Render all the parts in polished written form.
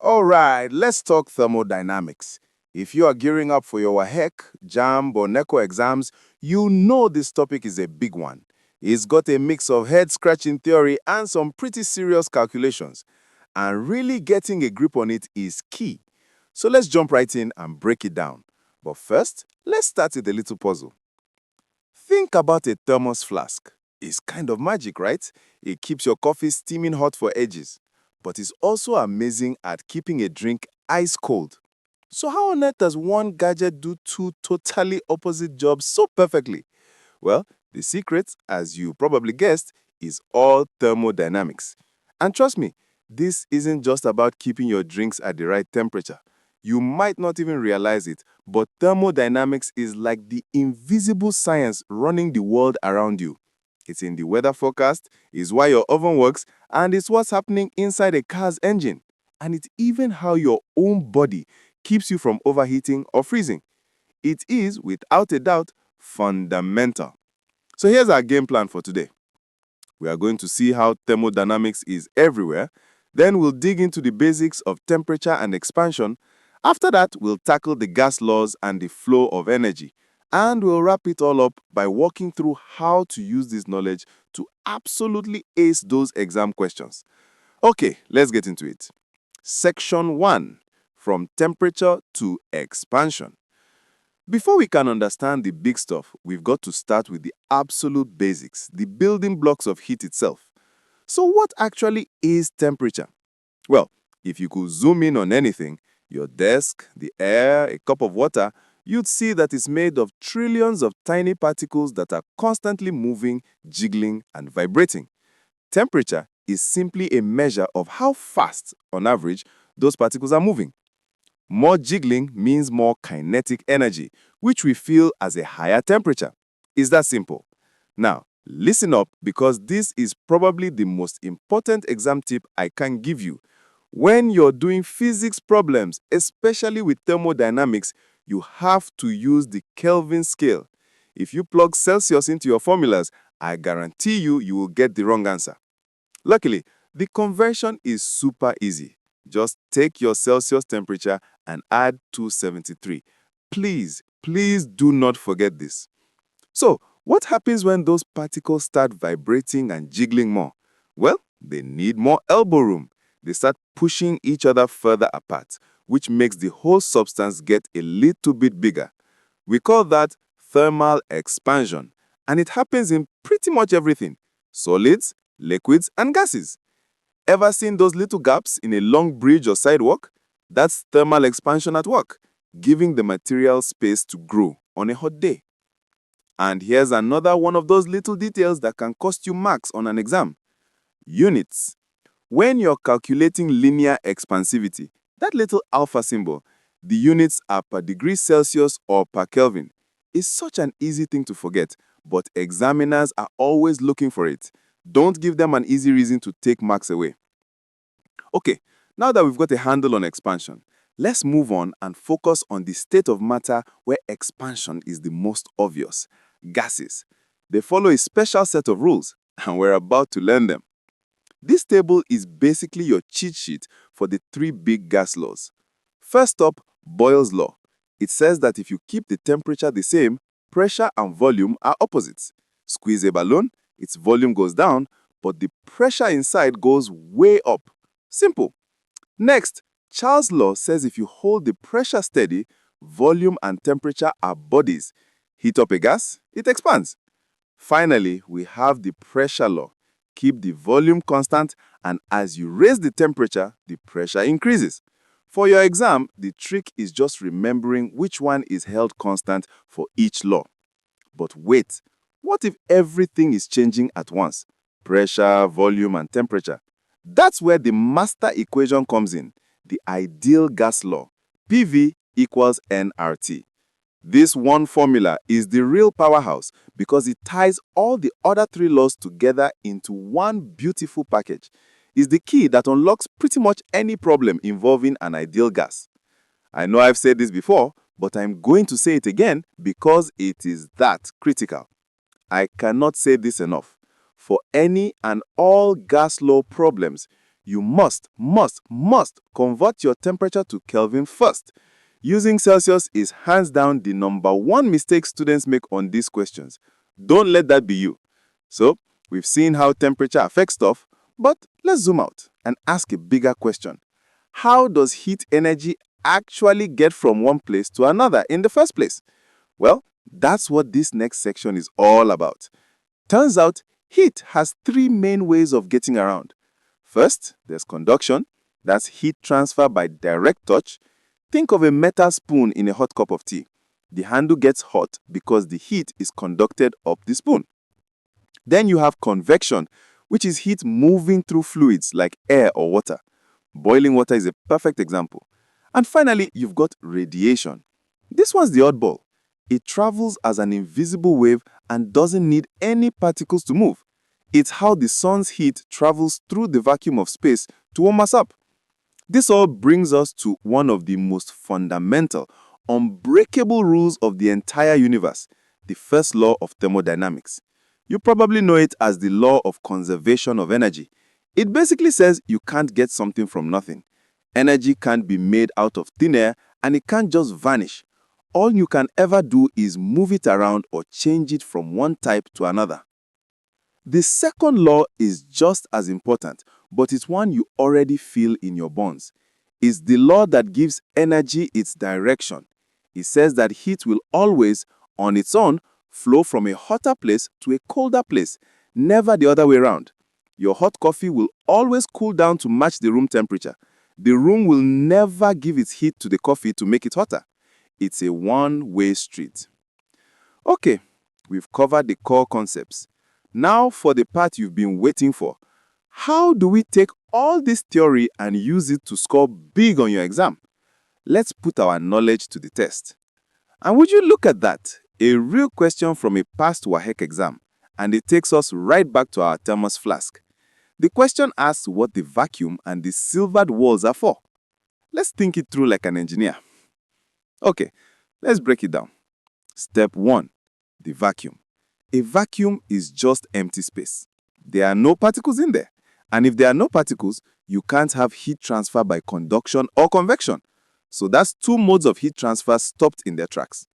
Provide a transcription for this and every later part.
All right, let's talk thermodynamics. If you are gearing up for your WAEC, JAMB, or NECO exams, you know this topic is a big one. It's got a mix of head-scratching theory and some pretty serious calculations. And really getting a grip on it is key. So let's jump right in and break it down. But first, let's start with a little puzzle. Think about a thermos flask. It's kind of magic, right? It keeps your coffee steaming hot for ages. But it's also amazing at keeping a drink ice cold. So how on earth does one gadget do two totally opposite jobs so perfectly? Well, the secret, as you probably guessed, is all thermodynamics. And trust me, this isn't just about keeping your drinks at the right temperature. You might not even realize it, but thermodynamics is like the invisible science running the world around you. It's in the weather forecast, it's why your oven works, and it's what's happening inside a car's engine. And it's even how your own body keeps you from overheating or freezing. It is, without a doubt, fundamental. So here's our game plan for today. We are going to see how thermodynamics is everywhere. Then we'll dig into the basics of temperature and expansion. After that, we'll tackle the gas laws and the flow of energy. And we'll wrap it all up by walking through how to use this knowledge to absolutely ace those exam questions. Okay, let's get into it. Section 1. From temperature to expansion. Before we can understand the big stuff, we've got to start with the absolute basics, the building blocks of heat itself. So what actually is temperature? Well, if you could zoom in on anything, your desk, the air, a cup of water, you'd see that it's made of trillions of tiny particles that are constantly moving, jiggling, and vibrating. Temperature is simply a measure of how fast, on average, those particles are moving. More jiggling means more kinetic energy, which we feel as a higher temperature. It's that simple. Now, listen up because this is probably the most important exam tip I can give you. When you're doing physics problems, especially with thermodynamics, you have to use the Kelvin scale. If you plug Celsius into your formulas, I guarantee you will get the wrong answer. Luckily, the conversion is super easy. Just take your Celsius temperature and add 273. Please do not forget this. So, what happens when those particles start vibrating and jiggling more? Well, they need more elbow room. They start pushing each other further apart, which makes the whole substance get a little bit bigger. We call that thermal expansion, and it happens in pretty much everything: solids, liquids, and gases. Ever seen those little gaps in a long bridge or sidewalk? That's thermal expansion at work, giving the material space to grow on a hot day. And here's another one of those little details that can cost you marks on an exam. Units. When you're calculating linear expansivity, that little alpha symbol, the units are per degree Celsius or per Kelvin. It's such an easy thing to forget, but examiners are always looking for it. Don't give them an easy reason to take marks away. Okay, now that we've got a handle on expansion, let's move on and focus on the state of matter where expansion is the most obvious: gases. They follow a special set of rules, and we're about to learn them. This table is basically your cheat sheet for the three big gas laws. First up, Boyle's law. It says that if you keep the temperature the same, pressure and volume are opposites. Squeeze a balloon, its volume goes down, but the pressure inside goes way up. Simple. Next, Charles' law says if you hold the pressure steady, volume and temperature are bodies. Heat up a gas, it expands. Finally, we have the pressure law. Keep the volume constant, and as you raise the temperature, the pressure increases. For your exam, the trick is just remembering which one is held constant for each law. But wait, what if everything is changing at once? Pressure, volume, and temperature. That's where the master equation comes in, the ideal gas law. PV equals nRT. This one formula is the real powerhouse because it ties all the other three laws together into one beautiful package. It's the key that unlocks pretty much any problem involving an ideal gas. I know I've said this before, but I'm going to say it again because it is that critical. I cannot say this enough. For any and all gas law problems, you must convert your temperature to Kelvin first. Using Celsius is hands down the number one mistake students make on these questions. Don't let that be you. So, we've seen how temperature affects stuff, but let's zoom out and ask a bigger question. How does heat energy actually get from one place to another in the first place? Well, that's what this next section is all about. Turns out, heat has three main ways of getting around. First, there's conduction. That's heat transfer by direct touch. Think of a metal spoon in a hot cup of tea. The handle gets hot because the heat is conducted up the spoon. Then you have convection, which is heat moving through fluids like air or water. Boiling water is a perfect example. And finally, you've got radiation. This one's the oddball. It travels as an invisible wave and doesn't need any particles to move. It's how the sun's heat travels through the vacuum of space to warm us up. This all brings us to one of the most fundamental, unbreakable rules of the entire universe, the first law of thermodynamics. You probably know it as the law of conservation of energy. It basically says you can't get something from nothing. Energy can't be made out of thin air and it can't just vanish. All you can ever do is move it around or change it from one type to another. The second law is just as important, but it's one you already feel in your bones. It's the law that gives energy its direction. It says that heat will always, on its own, flow from a hotter place to a colder place, never the other way around. Your hot coffee will always cool down to match the room temperature. The room will never give its heat to the coffee to make it hotter. It's a one-way street. Okay, we've covered the core concepts. Now for the part you've been waiting for. How do we take all this theory and use it to score big on your exam? Let's put our knowledge to the test. And would you look at that? A real question from a past WAEC exam, and it takes us right back to our thermos flask. The question asks what the vacuum and the silvered walls are for. Let's think it through like an engineer. Okay, let's break it down. Step 1. The vacuum. A vacuum is just empty space. There are no particles in there. And if there are no particles, you can't have heat transfer by conduction or convection. So that's two modes of heat transfer stopped in their tracks.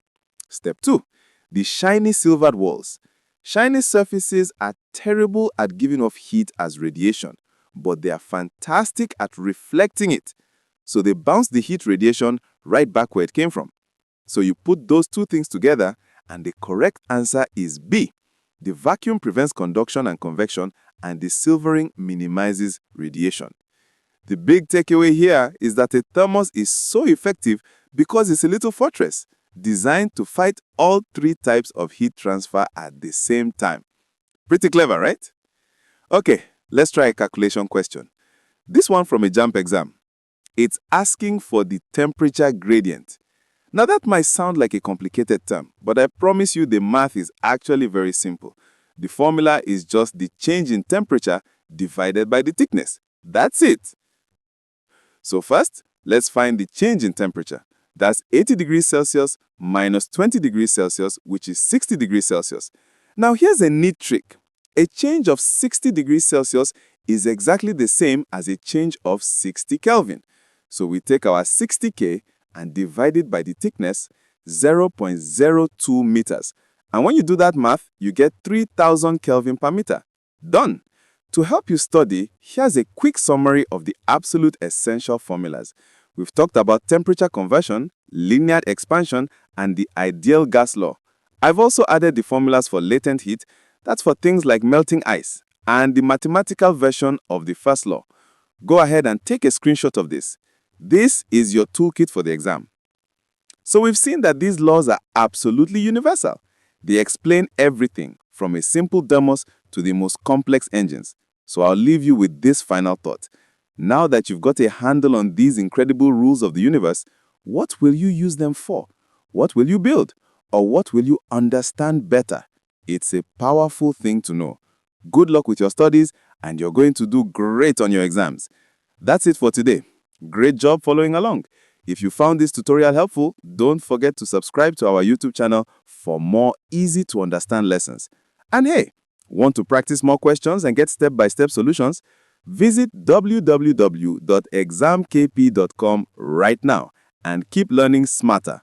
Step 2. The shiny silvered walls. Shiny surfaces are terrible at giving off heat as radiation, but they are fantastic at reflecting it. So they bounce the heat radiation right back where it came from. So you put those two things together, and the correct answer is B. The vacuum prevents conduction and convection, and the silvering minimizes radiation. The big takeaway here is that a thermos is so effective because it's a little fortress designed to fight all three types of heat transfer at the same time. Pretty clever, right? Okay, let's try a calculation question. This one from a JAMB exam. It's asking for the temperature gradient. Now that might sound like a complicated term, but I promise you the math is actually very simple. The formula is just the change in temperature divided by the thickness. That's it. So first, let's find the change in temperature. That's 80 degrees Celsius minus 20 degrees Celsius, which is 60 degrees Celsius. Now here's a neat trick. A change of 60 degrees Celsius is exactly the same as a change of 60 Kelvin. So we take our 60 K and divide it by the thickness, 0.02 meters. And when you do that math, you get 3000 Kelvin per meter. Done! To help you study, here's a quick summary of the absolute essential formulas. We've talked about temperature conversion, linear expansion, and the ideal gas law. I've also added the formulas for latent heat, that's for things like melting ice, and the mathematical version of the first law. Go ahead and take a screenshot of this. This is your toolkit for the exam. So we've seen that these laws are absolutely universal. They explain everything from a simple thermos to the most complex engines. So I'll leave you with this final thought. Now that you've got a handle on these incredible rules of the universe, what will you use them for? What will you build? Or what will you understand better? It's a powerful thing to know. Good luck with your studies, and you're going to do great on your exams. That's it for today. Great job following along. If you found this tutorial helpful, don't forget to subscribe to our YouTube channel for more easy-to-understand lessons. And hey, want to practice more questions and get step-by-step solutions? Visit www.examkp.com right now and keep learning smarter.